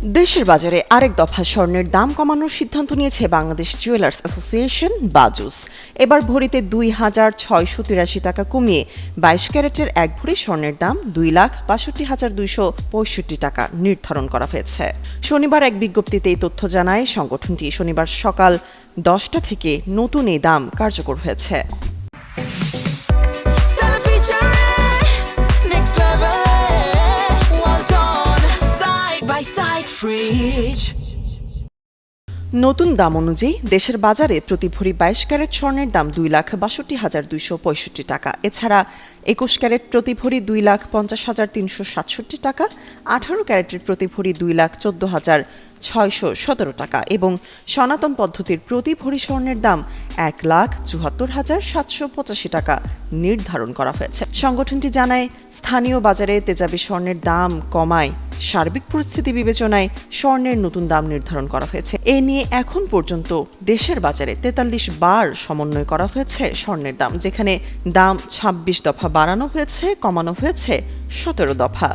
দেশের বাজারে আরেক দফা স্বর্ণের দাম কমানোর সিদ্ধান্ত নিয়েছে বাংলাদেশ জুয়েলার্স অ্যাসোসিয়েশন বাজুস। এবার ভরিতে ২,৬৮৩ টাকা কমিয়ে ২২ ক্যারেটের এক ভরি স্বর্ণের দাম ২,৬২,২৬৫ টাকা নির্ধারণ করা হয়েছে। শনিবার এক বিজ্ঞপ্তিতে এই তথ্য জানায় সংগঠনটি। শনিবার সকাল ১০টা থেকে নতুন এই দাম কার্যকর হয়েছে। নতুন দাম অনুযায়ী দেশের বাজারে প্রতি ভরি ২২ ক্যারেট স্বর্ণের দাম ২,৬২,২৬৫ টাকা। এছাড়া ২১ ক্যারেট প্রতি ভরি ২,৫০,৩৬৭ টাকা, ১৮ ক্যারেটের প্রতি ভরি ২,১৪,৬১৭ টাকা এবং সনাতন পদ্ধতির প্রতি ভরি স্বর্ণের দাম ১,৭৪,৭৮৫ টাকা নির্ধারণ করা হয়েছে। সংগঠনটি জানায়, স্থানীয় বাজারে তেজাবি স্বর্ণের দাম কমায় সার্বিক পরিস্থিতি বিবেচনায় স্বর্ণের নতুন দাম নির্ধারণ করা হয়েছে। এ নিয়ে এখন পর্যন্ত দেশের বাজারে ৪৩ বার সমন্বয় করা হয়েছে স্বর্ণের দাম, যেখানে দাম ২৬ দফা বাড়ানো হয়েছে, কমানো হয়েছে ১৭ দফা।